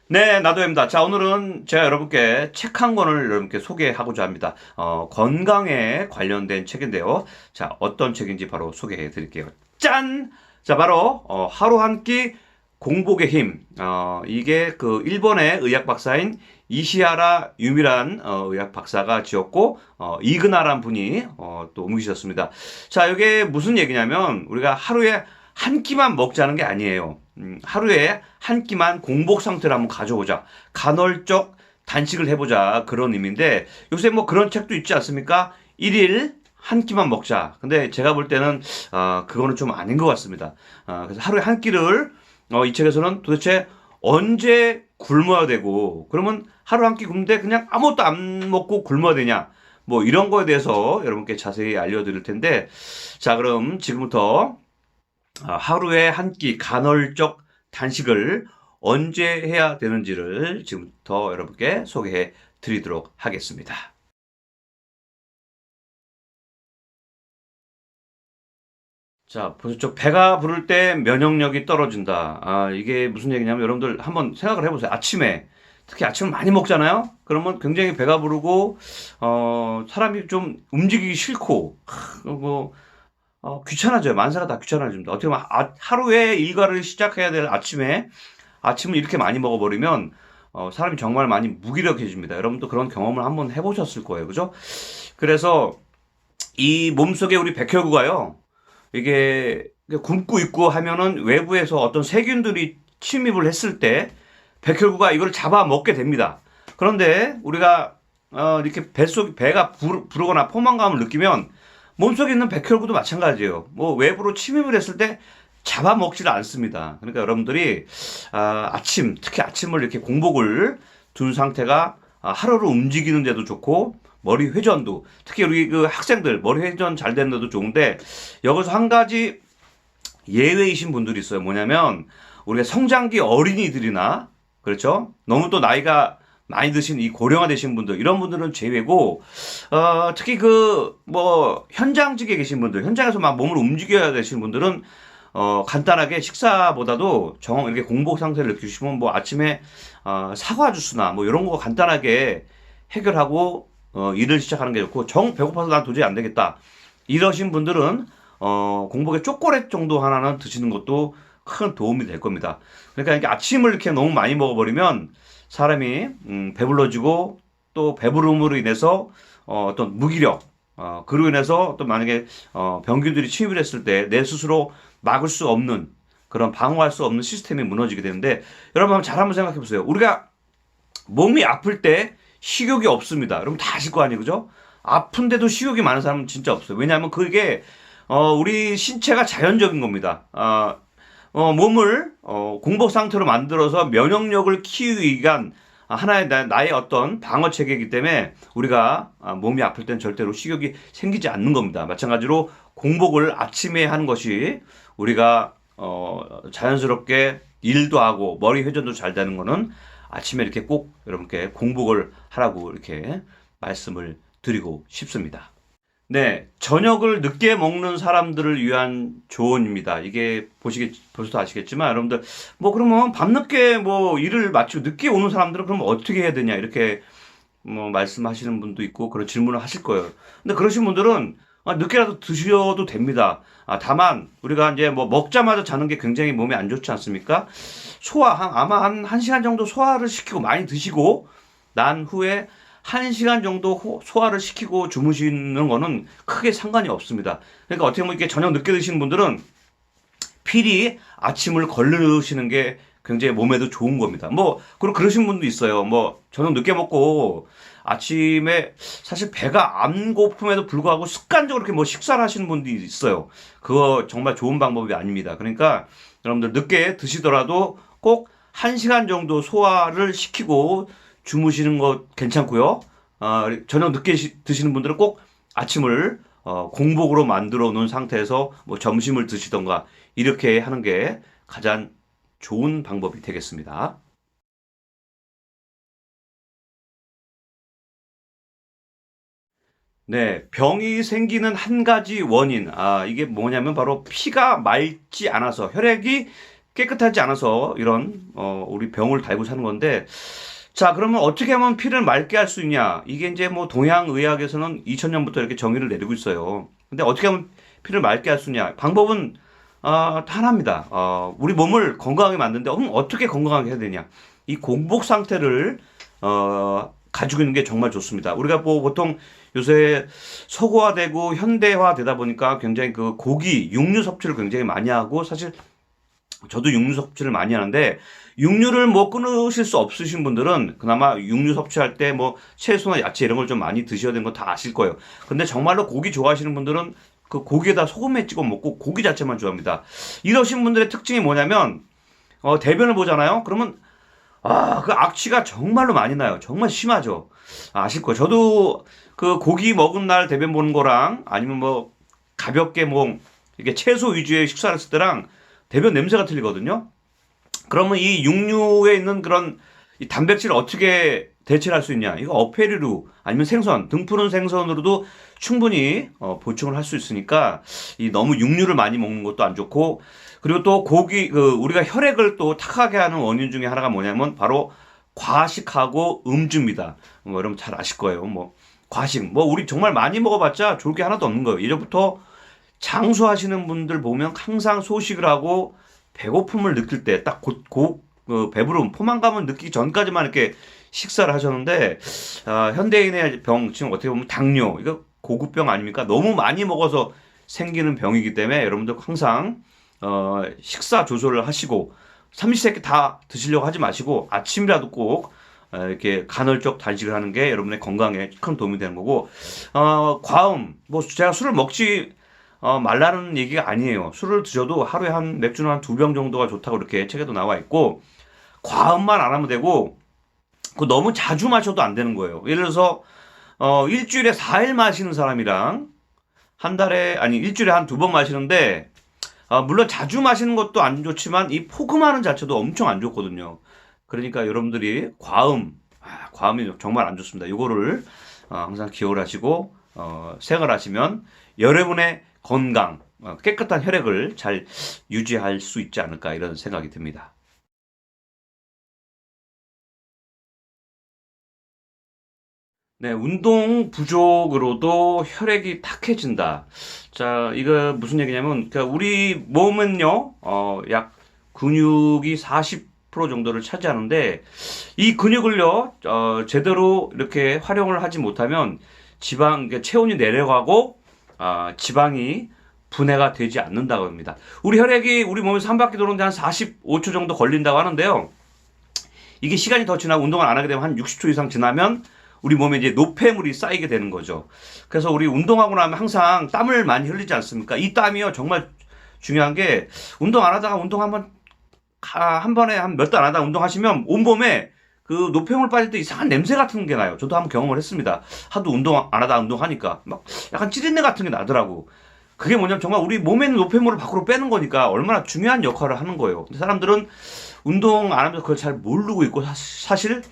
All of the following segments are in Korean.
네, 나도입니다. 자, 오늘은 제가 여러분께 책 한 권을 여러분께 소개하고자 합니다. 건강에 관련된 책인데요. 자, 어떤 책인지 바로 소개해 드릴게요. 짠! 자, 바로, 하루 한 끼 공복의 힘. 이게 그 일본의 의학 박사인 이시하라 유미란 의학 박사가 지었고, 이그나란 분이 또 옮기셨습니다. 자, 이게 무슨 얘기냐면, 우리가 하루에 한 끼만 먹자는 게 아니에요. 하루에 한 끼만 공복 상태를 한번 가져오자. 간헐적 단식을 해보자. 그런 의미인데, 요새 뭐 그런 책도 있지 않습니까? 일일 한 끼만 먹자. 근데 제가 볼 때는, 그거는 좀 아닌 것 같습니다. 그래서 하루에 한 끼를, 이 책에서는 도대체 언제 굶어야 되고, 그러면 하루 한 끼 굶는데 그냥 아무것도 안 먹고 굶어야 되냐. 뭐 이런 거에 대해서 여러분께 자세히 알려드릴 텐데, 자, 그럼 지금부터 하루에 한 끼 간헐적 단식을 언제 해야 되는지를 지금부터 여러분께 소개해 드리도록 하겠습니다. 자, 보셨죠? 배가 부를 때 면역력이 떨어진다. 이게 무슨 얘기냐면 여러분들 한번 생각을 해보세요. 아침에, 특히 아침을 많이 먹잖아요? 그러면 굉장히 배가 부르고, 사람이 좀 움직이기 싫고, 뭐, 귀찮아져요. 만사가 다 귀찮아집니다. 어떻게 보면 하루에 일과를 시작해야 될 아침에 아침을 이렇게 많이 먹어버리면 사람이 정말 많이 무기력해집니다. 여러분도 그런 경험을 한번 해보셨을 거예요. 그죠? 그래서 이 몸속에 우리 백혈구가요. 이게 굶고 있고 하면은 외부에서 어떤 세균들이 침입을 했을 때 백혈구가 이걸 잡아 먹게 됩니다. 그런데 우리가 이렇게 배가 부르거나 포만감을 느끼면 몸속에 있는 백혈구도 마찬가지예요. 뭐 외부로 침입을 했을 때 잡아먹지를 않습니다. 그러니까 여러분들이 특히 아침을 이렇게 공복을 둔 상태가 하루를 움직이는 데도 좋고 머리 회전도 특히 우리 그 학생들 머리 회전 잘 되는 데도 좋은데 여기서 한 가지 예외이신 분들이 있어요. 뭐냐면 우리가 성장기 어린이들이나 그렇죠? 너무 또 나이가 많이 드신 이 고령화 되신 분들 이런 분들은 제외고 특히 그 뭐 현장직에 계신 분들 현장에서 막 몸을 움직여야 되시는 분들은 간단하게 식사보다도 정 이렇게 공복 상태를 느끼시면 뭐 아침에 사과 주스나 뭐 이런 거 간단하게 해결하고 일을 시작하는 게 좋고 정 배고파서 난 도저히 안 되겠다 이러신 분들은 공복에 초콜릿 정도 하나는 드시는 것도 큰 도움이 될 겁니다. 그러니까 이렇게 아침을 이렇게 너무 많이 먹어버리면 사람이 배불러지고 또 배부름으로 인해서 어떤 무기력 그로 인해서 또 만약에 병균들이 침입을 했을 때 내 스스로 막을 수 없는 그런 방어할 수 없는 시스템이 무너지게 되는데 여러분 한번 잘 한번 생각해 보세요. 우리가 몸이 아플 때 식욕이 없습니다. 여러분 다 아실 거 아니에요, 그죠? 아픈데도 식욕이 많은 사람은 진짜 없어요. 왜냐하면 그게 우리 신체가 자연적인 겁니다. 몸을 공복 상태로 만들어서 면역력을 키우기 위한 하나의 나의 어떤 방어 체계이기 때문에 우리가 몸이 아플 땐 절대로 식욕이 생기지 않는 겁니다. 마찬가지로 공복을 아침에 하는 것이 우리가 자연스럽게 일도 하고 머리 회전도 잘 되는 거는 아침에 이렇게 꼭 여러분께 공복을 하라고 이렇게 말씀을 드리고 싶습니다. 네, 저녁을 늦게 먹는 사람들을 위한 조언입니다. 이게 보셔도 아시겠지만, 여러분들, 뭐, 그러면 밤늦게 뭐, 일을 마치고 늦게 오는 사람들은 그럼 어떻게 해야 되냐, 이렇게, 뭐, 말씀하시는 분도 있고, 그런 질문을 하실 거예요. 근데 그러신 분들은, 늦게라도 드셔도 됩니다. 다만, 우리가 이제 뭐, 먹자마자 자는 게 굉장히 몸에 안 좋지 않습니까? 아마 한 시간 정도 소화를 시키고 많이 드시고, 난 후에 1시간 정도 소화를 시키고 주무시는 거는 크게 상관이 없습니다. 그러니까 어떻게 보면 이렇게 저녁 늦게 드시는 분들은 필히 아침을 거르시는 게 굉장히 몸에도 좋은 겁니다. 뭐, 그리고 그러신 분도 있어요. 뭐, 저녁 늦게 먹고 아침에 사실 배가 안 고픔에도 불구하고 습관적으로 이렇게 뭐 식사를 하시는 분들이 있어요. 그거 정말 좋은 방법이 아닙니다. 그러니까 여러분들 늦게 드시더라도 꼭 1시간 정도 소화를 시키고 주무시는 거 괜찮고요. 저녁 늦게 드시는 분들은 꼭 아침을 공복으로 만들어 놓은 상태에서 뭐 점심을 드시던가 이렇게 하는 게 가장 좋은 방법이 되겠습니다. 네, 병이 생기는 한 가지 원인. 이게 뭐냐면 바로 피가 맑지 않아서 혈액이 깨끗하지 않아서 이런 우리 병을 달고 사는 건데, 자, 그러면 어떻게 하면 피를 맑게 할 수 있냐? 이게 이제 뭐 동양의학에서는 2000년부터 이렇게 정의를 내리고 있어요. 근데 어떻게 하면 피를 맑게 할 수 있냐? 방법은 하나입니다. 우리 몸을 건강하게 만드는데 그럼 어떻게 건강하게 해야 되냐? 이 공복 상태를 가지고 있는 게 정말 좋습니다. 우리가 뭐 보통 요새 서구화되고 현대화되다 보니까 굉장히 그 고기, 육류 섭취를 굉장히 많이 하고, 사실 저도 육류 섭취를 많이 하는데, 육류를 뭐 끊으실 수 없으신 분들은 그나마 육류 섭취할 때 뭐 채소나 야채 이런 걸 좀 많이 드셔야 되는 거 다 아실 거예요. 근데 정말로 고기 좋아하시는 분들은 그 고기에다 소금에 찍어 먹고 고기 자체만 좋아합니다. 이러신 분들의 특징이 뭐냐면 대변을 보잖아요. 그러면 그 악취가 정말로 많이 나요. 정말 심하죠. 아실 거예요. 저도 그 고기 먹은 날 대변 보는 거랑 아니면 뭐 가볍게 뭐 이게 채소 위주의 식사를 했을 때랑 대변 냄새가 틀리거든요. 그러면 이 육류에 있는 그런 이 단백질을 어떻게 대체할 수 있냐? 이거 어패류로 아니면 생선, 등푸른 생선으로도 충분히 보충을 할 수 있으니까, 이 너무 육류를 많이 먹는 것도 안 좋고, 그리고 또 고기 우리가 혈액을 또 탁하게 하는 원인 중에 하나가 뭐냐면 바로 과식하고 음주입니다. 뭐 여러분 잘 아실 거예요. 뭐 과식, 뭐 우리 정말 많이 먹어봤자 좋을 게 하나도 없는 거예요. 예전부터 장수하시는 분들 보면 항상 소식을 하고 배고픔을 느낄 때 딱 배부름, 포만감을 느끼기 전까지만 이렇게 식사를 하셨는데, 현대인의 병, 지금 어떻게 보면 당뇨, 이거 고급병 아닙니까? 너무 많이 먹어서 생기는 병이기 때문에 여러분들 항상 식사 조절을 하시고, 삼시세끼 다 드시려고 하지 마시고 아침이라도 꼭 이렇게 간헐적 단식을 하는 게 여러분의 건강에 큰 도움이 되는 거고, 과음, 뭐 제가 술을 먹지 말라는 얘기가 아니에요. 술을 드셔도 하루에 한 맥주는 한 2병 정도가 좋다고 이렇게 책에도 나와 있고, 과음만 안 하면 되고, 그 너무 자주 마셔도 안 되는 거예요. 예를 들어서 일주일에 4일 마시는 사람이랑 한 달에, 아니 일주일에 한 2번 마시는데, 물론 자주 마시는 것도 안 좋지만 이 포금하는 자체도 엄청 안 좋거든요. 그러니까 여러분들이 과음이 정말 안 좋습니다. 이거를 항상 기억을 하시고 생활하시면 여러분의 건강, 깨끗한 혈액을 잘 유지할 수 있지 않을까, 이런 생각이 듭니다. 네, 운동 부족으로도 혈액이 탁해진다. 자, 이거 무슨 얘기냐면, 그러니까 우리 몸은요, 약 근육이 40% 정도를 차지하는데, 이 근육을요, 제대로 이렇게 활용을 하지 못하면 그러니까 체온이 내려가고, 지방이 분해가 되지 않는다고 합니다. 우리 혈액이 우리 몸에서 한 바퀴 도는데 한 45초 정도 걸린다고 하는데요. 이게 시간이 더 지나고 운동을 안 하게 되면 한 60초 이상 지나면 우리 몸에 이제 노폐물이 쌓이게 되는 거죠. 그래서 우리 운동하고 나면 항상 땀을 많이 흘리지 않습니까? 이 땀이요, 정말 중요한 게, 운동 안 하다가 운동 한 번에 한 몇 달 안 하다가 운동하시면 온몸에 그 노폐물 빠질 때 이상한 냄새 같은 게 나요. 저도 한번 경험을 했습니다. 하도 운동 안 하다 운동하니까 막 약간 찌린내 같은 게 나더라고. 그게 뭐냐면 정말 우리 몸에 있는 노폐물을 밖으로 빼는 거니까 얼마나 중요한 역할을 하는 거예요. 근데 사람들은 운동 안 하면서 그걸 잘 모르고 있고, 사실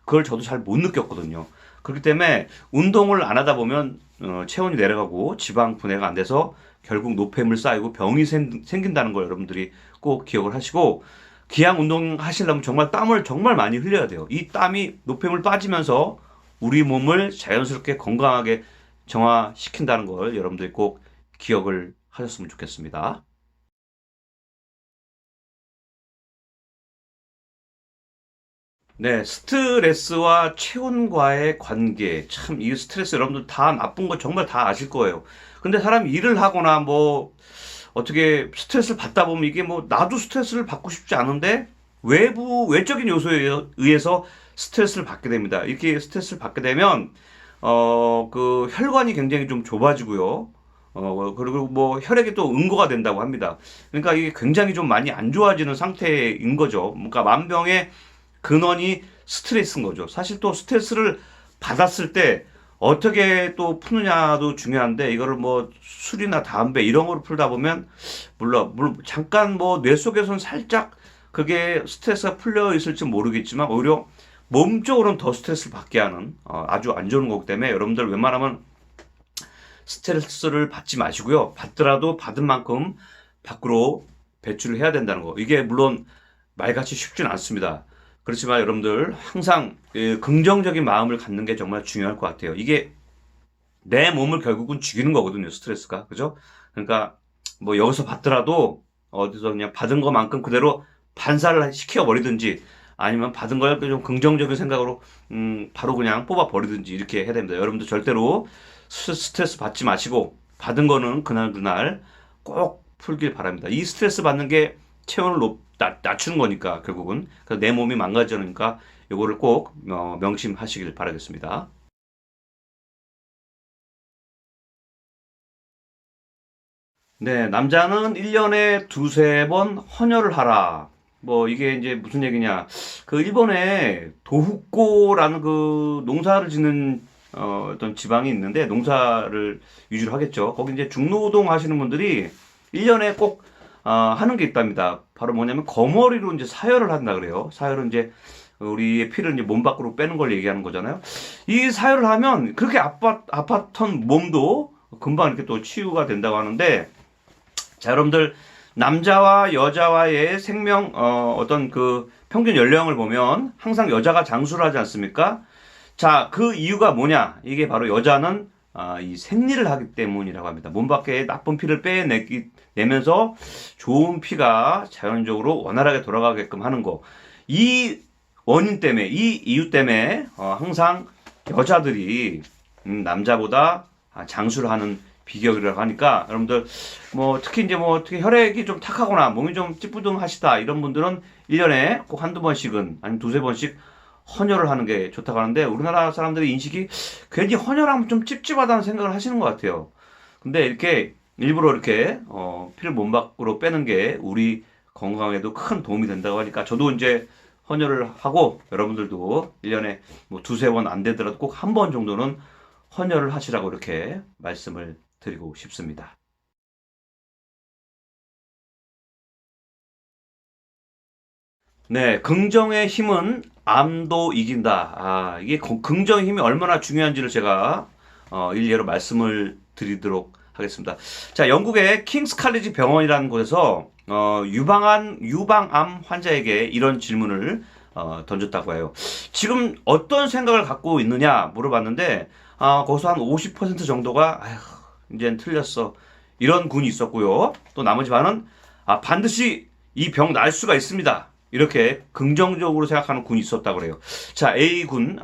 그걸 저도 잘 못 느꼈거든요. 그렇기 때문에 운동을 안 하다 보면 체온이 내려가고 지방 분해가 안 돼서 결국 노폐물 쌓이고 병이 생긴다는 걸 여러분들이 꼭 기억을 하시고, 기양 운동 하시려면 정말 땀을 정말 많이 흘려야 돼요. 이 땀이 노폐물 빠지면서 우리 몸을 자연스럽게 건강하게 정화시킨다는 걸 여러분들이 꼭 기억을 하셨으면 좋겠습니다. 네, 스트레스와 체온과의 관계. 참, 이 스트레스 여러분들 다 나쁜 거 정말 다 아실 거예요. 근데 사람이 일을 하거나 뭐, 어떻게 스트레스를 받다 보면 이게 뭐, 나도 스트레스를 받고 싶지 않은데, 외적인 요소에 의해서 스트레스를 받게 됩니다. 이렇게 스트레스를 받게 되면, 그 혈관이 굉장히 좀 좁아지고요. 그리고 뭐 혈액이 또 응고가 된다고 합니다. 그러니까 이게 굉장히 좀 많이 안 좋아지는 상태인 거죠. 그러니까 만병의 근원이 스트레스인 거죠. 사실 또 스트레스를 받았을 때 어떻게 또 푸느냐도 중요한데, 이거를 뭐 술이나 담배 이런 거로 풀다 보면 물론 잠깐 뭐 뇌 속에서는 살짝 그게 스트레스가 풀려 있을지 모르겠지만 오히려 몸적으로는 더 스트레스를 받게 하는 아주 안 좋은 거기 때문에 여러분들 웬만하면 스트레스를 받지 마시고요. 받더라도 받은 만큼 밖으로 배출을 해야 된다는 거. 이게 물론 말같이 쉽지는 않습니다. 그렇지만 여러분들 항상 긍정적인 마음을 갖는 게 정말 중요할 것 같아요. 이게 내 몸을 결국은 죽이는 거거든요, 스트레스가. 그죠? 그러니까 뭐 여기서 받더라도 어디서 그냥 받은 것만큼 그대로 반사를 시켜버리든지 아니면 받은 걸 좀 긍정적인 생각으로 바로 그냥 뽑아버리든지 이렇게 해야 됩니다. 여러분들 절대로 스트레스 받지 마시고 받은 거는 그날 꼭 풀길 바랍니다. 이 스트레스 받는 게 체온을 낮추는 거니까 결국은 그래서 내 몸이 망가지니까 이거를 꼭 명심하시길 바라겠습니다. 네, 남자는 1년에 두세 번 헌혈을 하라. 뭐 이게 이제 무슨 얘기냐? 그 일본에 도후코라는 그 농사를 짓는 어떤 지방이 있는데 농사를 위주로 하겠죠. 거기 이제 중노동 하시는 분들이 1년에 꼭 하는 게 있답니다. 바로 뭐냐면 거머리로 이제 사혈을 한다 그래요. 사혈은 이제 우리의 피를 이제 몸 밖으로 빼는 걸 얘기하는 거잖아요. 이 사혈을 하면 그렇게 아팠던 몸도 금방 이렇게 또 치유가 된다고 하는데 자, 여러분들 남자와 여자와의 생명 어떤 그 평균 연령을 보면 항상 여자가 장수를 하지 않습니까? 자, 그 이유가 뭐냐? 이게 바로 여자는 이 생리를 하기 때문이라고 합니다. 몸 밖에 나쁜 피를 빼내면서 좋은 피가 자연적으로 원활하게 돌아가게끔 하는 거. 이 원인 때문에, 이 이유 때문에 항상 여자들이 남자보다 장수를 하는 비결이라고 하니까 여러분들 뭐 특히 이제 뭐 특히 혈액이 좀 탁하거나 몸이 좀 찌뿌둥하시다 이런 분들은 1년에 꼭 한두 번씩은 아니면 두세 번씩 헌혈을 하는 게 좋다고 하는데 우리나라 사람들의 인식이 괜히 헌혈하면 좀 찝찝하다는 생각을 하시는 것 같아요. 근데 이렇게 일부러 이렇게 피를 몸 밖으로 빼는 게 우리 건강에도 큰 도움이 된다고 하니까 저도 이제 헌혈을 하고 여러분들도 1년에 뭐 두세 번 안 되더라도 꼭 한 번 정도는 헌혈을 하시라고 이렇게 말씀을 드리고 싶습니다. 네, 긍정의 힘은 암도 이긴다. 이게 긍정의 힘이 얼마나 중요한지를 제가 일례로 말씀을 드리도록 하겠습니다. 자, 영국의 킹스 칼리지 병원이라는 곳에서 유방암 환자에게 이런 질문을 던졌다고 해요. 지금 어떤 생각을 갖고 있느냐 물어봤는데 거기서 한 50% 정도가 아휴, 이젠 틀렸어. 이런 군이 있었고요. 또 나머지 반은 반드시 이 병 날 수가 있습니다. 이렇게 긍정적으로 생각하는 군이 있었다고 그래요. 자, A군,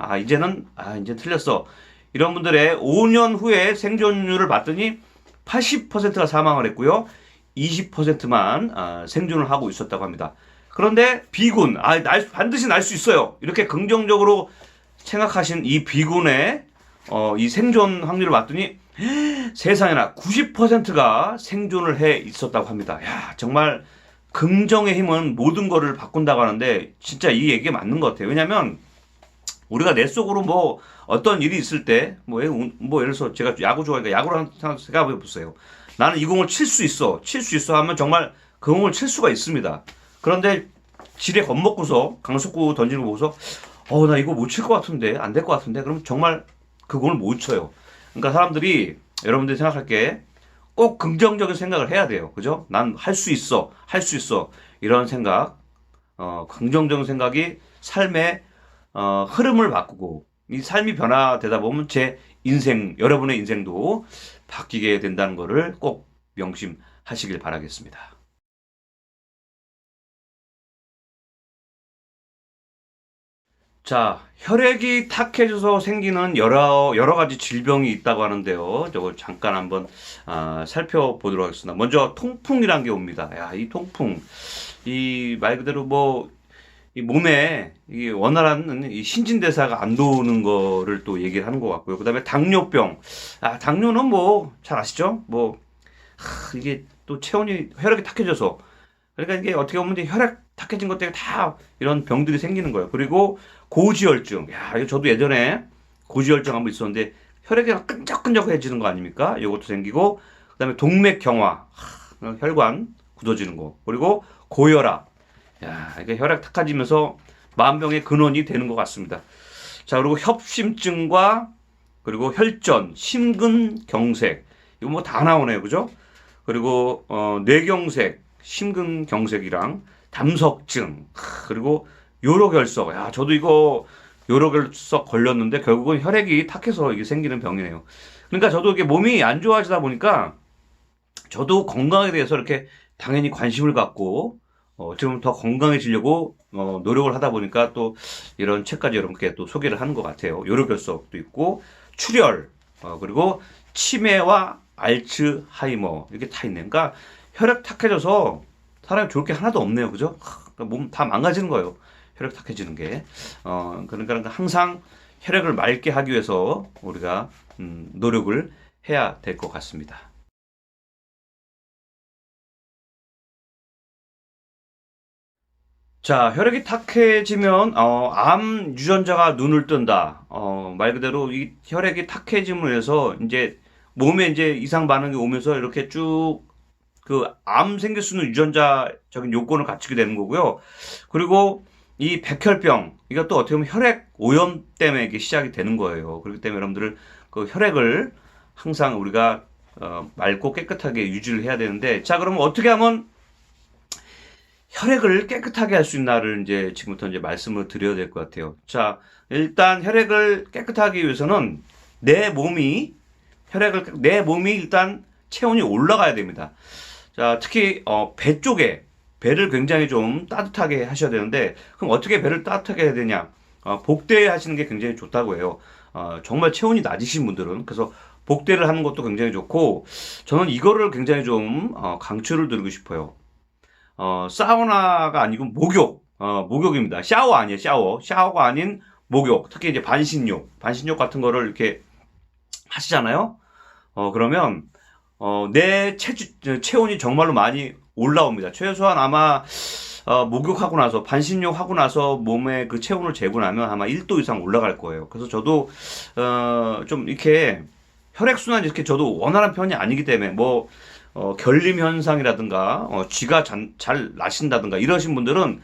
이제 틀렸어. 이런 분들의 5년 후에 생존율을 봤더니 80%가 사망을 했고요. 20%만 생존을 하고 있었다고 합니다. 그런데 B군, 반드시 날 수 있어요. 이렇게 긍정적으로 생각하신 이 B군의 이 생존 확률을 봤더니 세상에나 90%가 생존을 해 있었다고 합니다. 야, 정말 긍정의 힘은 모든 거를 바꾼다고 하는데 진짜 이 얘기가 맞는 것 같아요. 왜냐면 우리가 내 속으로 뭐 어떤 일이 있을 때 뭐 예를 들어서 제가 야구 좋아하니까 야구를 생각해 보세요. 나는 이 공을 칠 수 있어. 칠 수 있어 하면 정말 그 공을 칠 수가 있습니다. 그런데 지레 겁먹고서 강속구 던지는 거 보고서 나 이거 못 칠 것 같은데 안 될 것 같은데 그럼 정말 그 공을 못 쳐요. 그러니까 사람들이 여러분들이 생각할 게 꼭 긍정적인 생각을 해야 돼요. 그죠? 난 할 수 있어. 할 수 있어. 이런 생각, 긍정적인 생각이 삶의 흐름을 바꾸고 이 삶이 변화되다 보면 제 인생, 여러분의 인생도 바뀌게 된다는 것을 꼭 명심하시길 바라겠습니다. 자, 혈액이 탁해져서 생기는 여러 가지 질병이 있다고 하는데요. 저걸 잠깐 한번 살펴보도록 하겠습니다. 먼저 통풍이란 게 옵니다. 야, 이 통풍, 이 말 그대로 뭐 이 몸에 이 원활한 이 신진대사가 안 도는 거를 또 얘기를 하는 것 같고요. 그다음에 당뇨병, 당뇨는 뭐 잘 아시죠? 뭐 이게 또 체온이 혈액이 탁해져서 그러니까 이게 어떻게 보면 이제 혈액 탁해진 것 때문에 다 이런 병들이 생기는 거예요. 그리고 고지혈증. 야, 이거 저도 예전에 고지혈증 한번 있었는데 혈액이 끈적끈적해지는 거 아닙니까? 이것도 생기고 그다음에 동맥경화, 혈관 굳어지는 거. 그리고 고혈압. 야, 이게 혈액 탁해지면서 만병의 근원이 되는 것 같습니다. 자, 그리고 협심증과 그리고 혈전, 심근경색. 이거 뭐 다 나오네요. 그죠? 그리고 뇌경색, 심근경색이랑 담석증, 그리고 요로결석. 야, 저도 이거 요로결석 걸렸는데 결국은 혈액이 탁해서 이게 생기는 병이네요. 그러니까 저도 이게 몸이 안 좋아지다 보니까 저도 건강에 대해서 이렇게 당연히 관심을 갖고 지금 더 건강해지려고 노력을 하다 보니까 또 이런 책까지 여러분께 또 소개를 하는 것 같아요. 요로결석도 있고 출혈, 그리고 치매와 알츠하이머 이렇게 다 있네요. 그러니까 혈액 탁해져서 사람이 좋을 게 하나도 없네요. 그죠? 그러니까 몸 다 망가지는 거예요. 혈액 탁해지는 게. 그러니까 항상 혈액을 맑게 하기 위해서 우리가 노력을 해야 될 것 같습니다. 자, 혈액이 탁해지면 암 유전자가 눈을 뜬다. 말 그대로 이 혈액이 탁해짐으로 해서 이제 몸에 이제 이상 반응이 오면서 이렇게 쭉 그 암 생길 수 있는 유전자적인 요건을 갖추게 되는 거고요. 그리고 이 백혈병, 이것도 어떻게 보면 혈액 오염 때문에 이게 시작이 되는 거예요. 그렇기 때문에 여러분들 그 혈액을 항상 우리가 맑고 깨끗하게 유지를 해야 되는데, 자, 그러면 어떻게 하면 혈액을 깨끗하게 할 수 있나를 이제 지금부터 이제 말씀을 드려야 될 것 같아요. 자, 일단 혈액을 깨끗하게 하기 위해서는 내 몸이 일단 체온이 올라가야 됩니다. 자, 특히 배 쪽에 배를 굉장히 좀 따뜻하게 하셔야 되는데, 그럼 어떻게 배를 따뜻하게 해야 되냐? 복대 하시는 게 굉장히 좋다고 해요. 정말 체온이 낮으신 분들은. 그래서 복대를 하는 것도 굉장히 좋고, 저는 이거를 굉장히 좀 강추를 드리고 싶어요. 사우나가 아니고 목욕입니다. 샤워 아니에요, 샤워. 샤워가 아닌 목욕. 특히 이제 반신욕 같은 거를 이렇게 하시잖아요. 그러면 내 체온이 정말로 많이 올라옵니다. 최소한 아마 목욕하고 나서 반신욕 하고 나서 몸에 그 체온을 재고 나면 아마 1도 이상 올라갈 거예요. 그래서 저도 좀 이렇게 혈액 순환이 이렇게 저도 원활한 편이 아니기 때문에 뭐 결림 현상이라든가 쥐가 잘 나신다든가 이러신 분들은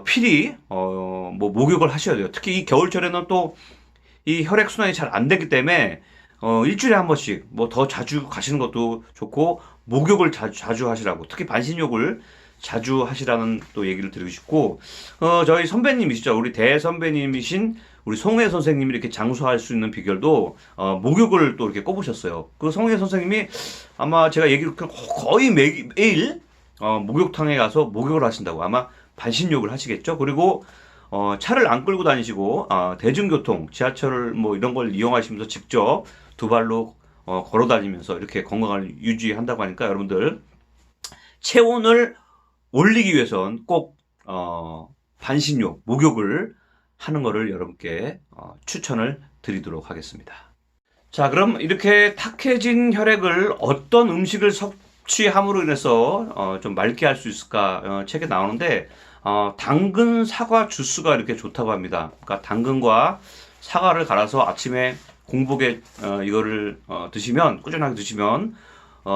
필히 뭐 목욕을 하셔야 돼요. 특히 이 겨울철에는 또 이 혈액 순환이 잘 안 되기 때문에 일주일에 한 번씩 뭐 더 자주 가시는 것도 좋고, 목욕을 자주 하시라고, 특히 반신욕을 자주 하시라는 또 얘기를 드리고 싶고, 저희 선배님이시죠. 우리 대선배님이신 우리 송혜 선생님이 이렇게 장수할 수 있는 비결도 목욕을 또 이렇게 꼽으셨어요. 그 송혜 선생님이 아마 제가 얘기를 거의 매일 목욕탕에 가서 목욕을 하신다고, 아마 반신욕을 하시겠죠. 그리고 차를 안 끌고 다니시고 대중교통, 지하철을 뭐 이런 걸 이용하시면서 직접 두 발로 걸어 다니면서 이렇게 건강을 유지한다고 하니까, 여러분들 체온을 올리기 위해선 꼭 반신욕, 목욕을 하는 거를 여러분께 추천을 드리도록 하겠습니다. 자, 그럼 이렇게 탁해진 혈액을 어떤 음식을 섭취함으로 인해서 좀 맑게 할 수 있을까 책에 나오는데, 당근 사과 주스가 이렇게 좋다고 합니다. 그러니까 당근과 사과를 갈아서 아침에 공복에 이거를 드시면, 꾸준하게 드시면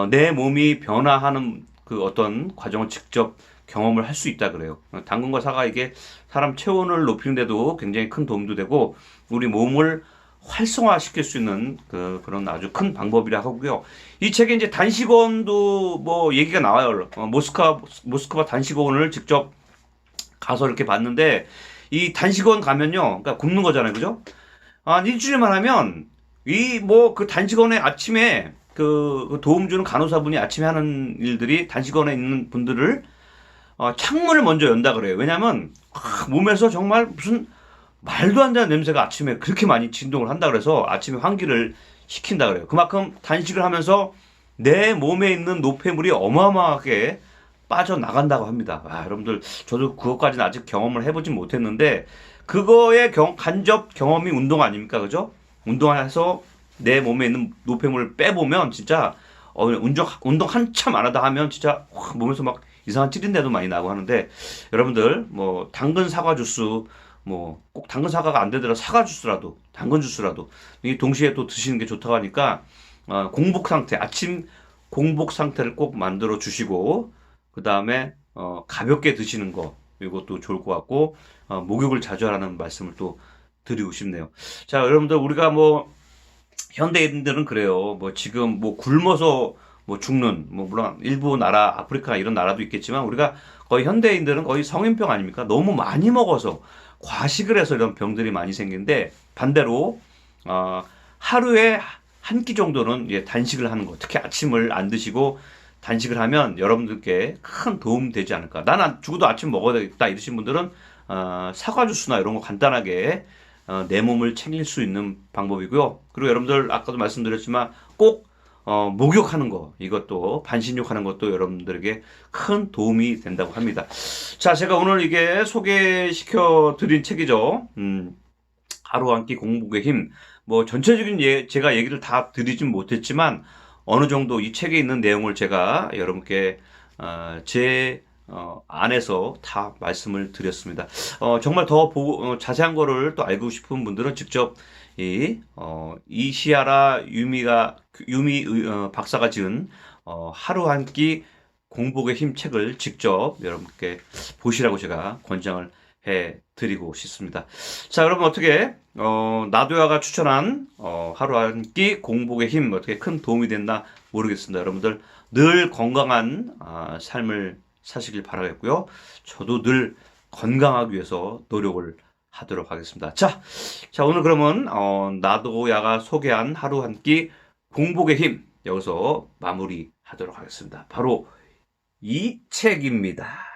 내 몸이 변화하는 그 어떤 과정을 직접 경험을 할 수 있다 그래요. 당근과 사과, 이게 사람 체온을 높이는 데도 굉장히 큰 도움도 되고 우리 몸을 활성화시킬 수 있는 그런 아주 큰 방법이라 하고요. 이 책에 이제 단식원도 뭐 얘기가 나와요. 모스크바 단식원을 직접 가서 이렇게 봤는데, 이 단식원 가면요, 그러니까 굶는 거잖아요, 그죠? 일주일만 하면 이 뭐 그 단식원에 아침에 그 도움 주는 간호사분이 아침에 하는 일들이, 단식원에 있는 분들을 창문을 먼저 연다 그래요. 왜냐면 몸에서 정말 무슨 말도 안 되는 냄새가 아침에 그렇게 많이 진동을 한다 그래서 아침에 환기를 시킨다 그래요. 그만큼 단식을 하면서 내 몸에 있는 노폐물이 어마어마하게 빠져나간다고 합니다. 여러분들, 저도 그것까지는 아직 경험을 해보진 못했는데, 그거의 간접 경험이 운동 아닙니까? 그죠? 운동해서 내 몸에 있는 노폐물을 빼보면 진짜 운동 한참 안 하다 하면 진짜 몸에서 막 이상한 찌린내도 많이 나고 하는데, 여러분들 뭐 당근 사과 주스, 뭐 꼭 당근 사과가 안 되더라도 사과 주스라도, 당근 주스라도 이 동시에 또 드시는 게 좋다고 하니까 공복 상태, 아침 공복 상태를 꼭 만들어 주시고, 그 다음에 가볍게 드시는 거, 이것도 좋을 것 같고, 목욕을 자주 하라는 말씀을 또 드리고 싶네요. 자, 여러분들, 우리가 뭐 현대인들은 그래요. 뭐 지금 뭐 굶어서 뭐 죽는, 뭐 물론 일부 나라, 아프리카 이런 나라도 있겠지만 우리가 거의 현대인들은 거의 성인병 아닙니까? 너무 많이 먹어서 과식을 해서 이런 병들이 많이 생기는데 반대로 하루에 한 끼 정도는 단식을 하는 거, 특히 아침을 안 드시고 단식을 하면 여러분들께 큰 도움 되지 않을까. 나는 죽어도 아침 먹어야 되겠다 이러신 분들은 사과 주스나 이런 거 간단하게 내 몸을 챙길 수 있는 방법이고요. 그리고 여러분들 아까도 말씀드렸지만 꼭 목욕하는 거, 이것도 반신욕하는 것도 여러분들에게 큰 도움이 된다고 합니다. 자, 제가 오늘 이게 소개시켜 드린 책이죠. 하루 한 끼 공복의 힘. 뭐 전체적인 제가 얘기를 다 드리진 못했지만 어느 정도 이 책에 있는 내용을 제가 여러분께 제 안에서 다 말씀을 드렸습니다. 정말 더 자세한 거를 또 알고 싶은 분들은 직접 이시아라 유미 박사가 지은 하루 한 끼 공복의 힘 책을 직접 여러분께 보시라고 제가 권장을 해 드리고 싶습니다. 자, 여러분 어떻게 나도야가 추천한 하루 한 끼 공복의 힘 어떻게 큰 도움이 됐나 모르겠습니다. 여러분들 늘 건강한 삶을 사시길 바라겠고요. 저도 늘 건강하기 위해서 노력을 하도록 하겠습니다. 자, 오늘 그러면 나도야가 소개한 하루 한 끼 공복의 힘 여기서 마무리하도록 하겠습니다. 바로 이 책입니다.